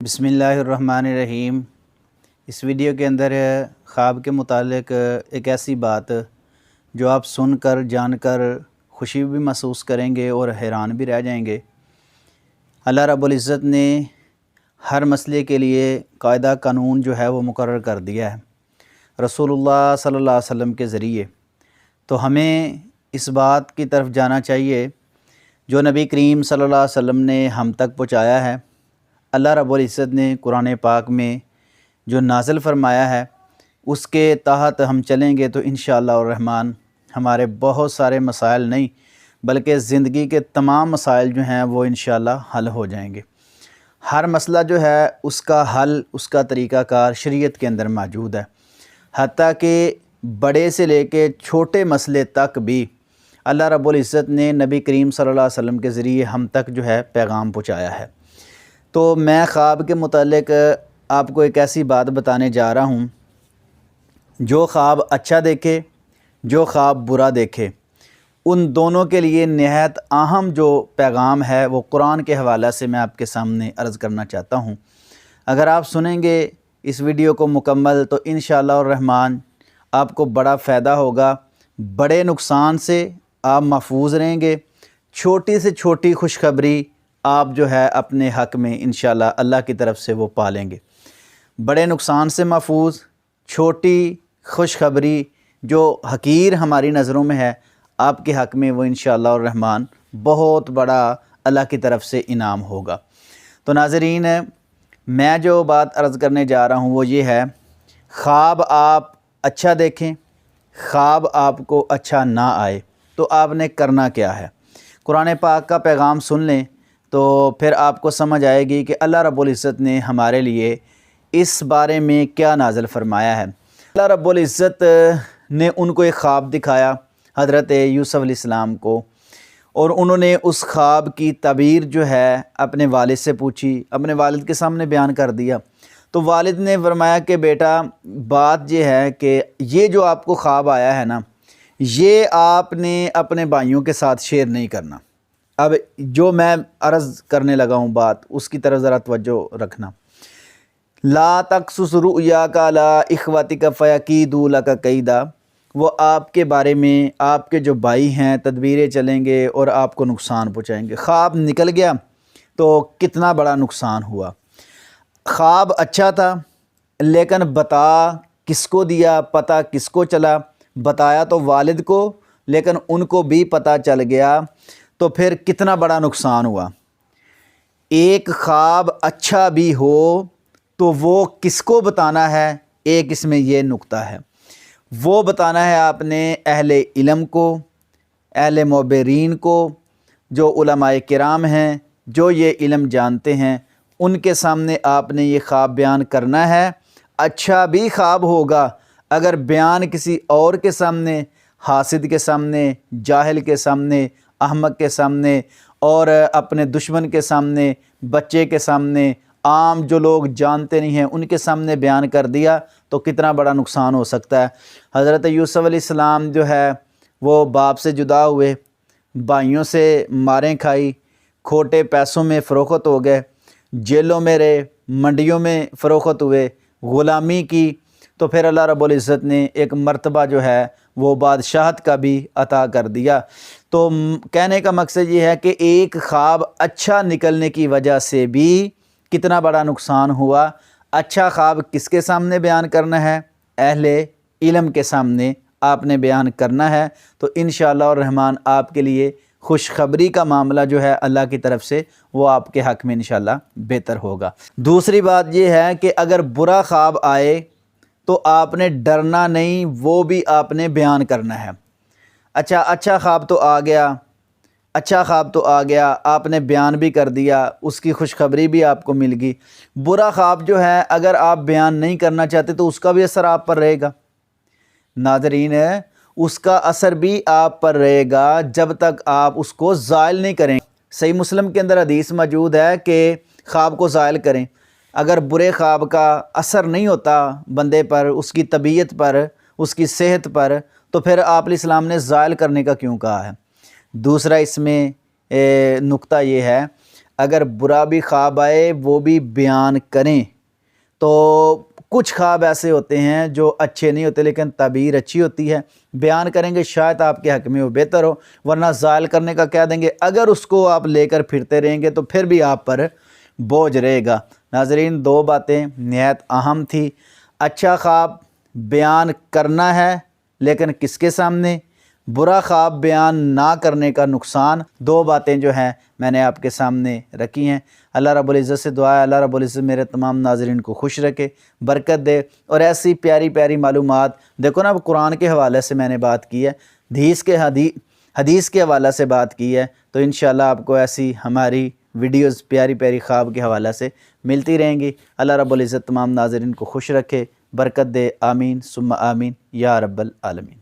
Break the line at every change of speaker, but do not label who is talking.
بسم اللہ الرحمن الرحیم۔ اس ویڈیو کے اندر خواب کے متعلق ایک ایسی بات جو آپ سن کر جان کر خوشی بھی محسوس کریں گے اور حیران بھی رہ جائیں گے۔ اللہ رب العزت نے ہر مسئلے کے لیے قاعدہ قانون جو ہے وہ مقرر کر دیا ہے رسول اللہ صلی اللہ علیہ وسلم کے ذریعے۔ تو ہمیں اس بات کی طرف جانا چاہیے جو نبی کریم صلی اللہ علیہ وسلم نے ہم تک پہنچایا ہے۔ اللہ رب العزت نے قرآن پاک میں جو نازل فرمایا ہے اس کے تحت ہم چلیں گے تو انشاءاللہ الرحمن ہمارے بہت سارے مسائل نہیں بلکہ زندگی کے تمام مسائل جو ہیں وہ انشاءاللہ حل ہو جائیں گے۔ ہر مسئلہ جو ہے اس کا حل، اس کا طریقہ کار شریعت کے اندر موجود ہے، حتیٰ کہ بڑے سے لے کے چھوٹے مسئلے تک بھی اللہ رب العزت نے نبی کریم صلی اللہ علیہ وسلم کے ذریعے ہم تک جو ہے پیغام پہنچایا ہے۔ تو میں خواب کے متعلق آپ کو ایک ایسی بات بتانے جا رہا ہوں، جو خواب اچھا دیکھے، جو خواب برا دیکھے، ان دونوں کے لیے نہایت اہم جو پیغام ہے وہ قرآن کے حوالے سے میں آپ کے سامنے عرض کرنا چاہتا ہوں۔ اگر آپ سنیں گے اس ویڈیو کو مکمل تو انشاءاللہ الرحمن آپ کو بڑا فائدہ ہوگا، بڑے نقصان سے آپ محفوظ رہیں گے، چھوٹی سے چھوٹی خوشخبری آپ جو ہے اپنے حق میں انشاءاللہ اللہ کی طرف سے وہ پالیں گے۔ بڑے نقصان سے محفوظ، چھوٹی خوشخبری جو حقیر ہماری نظروں میں ہے آپ کے حق میں وہ انشاءاللہ الرحمن بہت بڑا اللہ کی طرف سے انعام ہوگا۔ تو ناظرین، میں جو بات عرض کرنے جا رہا ہوں وہ یہ ہے، خواب آپ اچھا دیکھیں، خواب آپ کو اچھا نہ آئے تو آپ نے کرنا کیا ہے۔ قرآن پاک کا پیغام سن لیں تو پھر آپ کو سمجھ آئے گی کہ اللہ رب العزت نے ہمارے لیے اس بارے میں کیا نازل فرمایا ہے۔ اللہ رب العزت نے ان کو ایک خواب دکھایا، حضرت یوسف علیہ السلام کو، اور انہوں نے اس خواب کی تعبیر جو ہے اپنے والد سے پوچھی، اپنے والد کے سامنے بیان کر دیا۔ تو والد نے فرمایا کہ بیٹا بات یہ ہے کہ یہ جو آپ کو خواب آیا ہے نا، یہ آپ نے اپنے بھائیوں کے ساتھ شیئر نہیں کرنا۔ اب جو میں عرض کرنے لگا ہوں بات اس کی طرف ذرا توجہ رکھنا۔ لا تقصص رؤیاک علی اخوتک فیکیدوا لک کیدا، وہ آپ کے بارے میں آپ کے جو بھائی ہیں تدبیریں چلیں گے اور آپ کو نقصان پہنچائیں گے۔ خواب نکل گیا تو کتنا بڑا نقصان ہوا۔ خواب اچھا تھا لیکن بتا کس کو دیا، پتہ کس کو چلا؟ بتایا تو والد کو، لیکن ان کو بھی پتہ چل گیا تو پھر کتنا بڑا نقصان ہوا۔ ایک خواب اچھا بھی ہو تو وہ کس کو بتانا ہے، ایک اس میں یہ نقطہ ہے، وہ بتانا ہے آپ نے اہل علم کو، اہل معبرین کو، جو علماء کرام ہیں، جو یہ علم جانتے ہیں، ان کے سامنے آپ نے یہ خواب بیان کرنا ہے۔ اچھا بھی خواب ہوگا اگر بیان کسی اور کے سامنے، حاسد کے سامنے، جاہل کے سامنے، احمق کے سامنے اور اپنے دشمن کے سامنے، بچے کے سامنے، عام جو لوگ جانتے نہیں ہیں ان کے سامنے بیان کر دیا تو کتنا بڑا نقصان ہو سکتا ہے۔ حضرت یوسف علیہ السلام جو ہے وہ باپ سے جدا ہوئے، بھائیوں سے ماریں کھائی، کھوٹے پیسوں میں فروخت ہو گئے، جیلوں میں رہے، منڈیوں میں فروخت ہوئے، غلامی کی، تو پھر اللہ رب العزت نے ایک مرتبہ جو ہے وہ بادشاہت کا بھی عطا کر دیا۔ تو کہنے کا مقصد یہ ہے کہ ایک خواب اچھا نکلنے کی وجہ سے بھی کتنا بڑا نقصان ہوا۔ اچھا خواب کس کے سامنے بیان کرنا ہے؟ اہل علم کے سامنے آپ نے بیان کرنا ہے، تو انشاءاللہ الرحمن آپ کے لیے خوشخبری کا معاملہ جو ہے اللہ کی طرف سے وہ آپ کے حق میں انشاءاللہ بہتر ہوگا۔ دوسری بات یہ ہے کہ اگر برا خواب آئے تو آپ نے ڈرنا نہیں، وہ بھی آپ نے بیان کرنا ہے۔ اچھا خواب تو آ گیا، اچھا خواب تو آ گیا، آپ نے بیان بھی کر دیا، اس کی خوشخبری بھی آپ کو مل گئی۔ برا خواب جو ہے اگر آپ بیان نہیں کرنا چاہتے تو اس کا بھی اثر آپ پر رہے گا۔ ناظرین، اس کا اثر بھی آپ پر رہے گا جب تک آپ اس کو زائل نہیں کریں۔ صحیح مسلم کے اندر حدیث موجود ہے کہ خواب کو زائل کریں۔ اگر برے خواب کا اثر نہیں ہوتا بندے پر، اس کی طبیعت پر، اس کی صحت پر، تو پھر آپ علیہ السلام نے زائل کرنے کا کیوں کہا ہے؟ دوسرا اس میں نقطہ یہ ہے، اگر برا بھی خواب آئے وہ بھی بیان کریں۔ تو کچھ خواب ایسے ہوتے ہیں جو اچھے نہیں ہوتے لیکن تعبیر اچھی ہوتی ہے، بیان کریں گے شاید آپ کے حق میں وہ بہتر ہو، ورنہ زائل کرنے کا کہہ دیں گے، اگر اس کو آپ لے کر پھرتے رہیں گے تو پھر بھی آپ پر بوجھ رہے گا۔ ناظرین، 2 باتیں نہایت اہم تھی۔ اچھا خواب بیان کرنا ہے لیکن کس کے سامنے، برا خواب بیان نہ کرنے کا نقصان، 2 باتیں جو ہیں میں نے آپ کے سامنے رکھی ہیں۔ اللہ رب العزت سے دعا ہے اللہ رب العزت میرے تمام ناظرین کو خوش رکھے، برکت دے، اور ایسی پیاری پیاری معلومات، دیکھو نا اب قرآن کے حوالے سے میں نے بات کی ہے، حدیث کے حوالے سے بات کی ہے، تو انشاءاللہ آپ کو ایسی ہماری ویڈیوز پیاری پیاری خواب کے حوالے سے ملتی رہیں گی۔ اللہ رب العزت تمام ناظرین کو خوش رکھے، برکت دے، آمین ثم آمین یا رب العالمین۔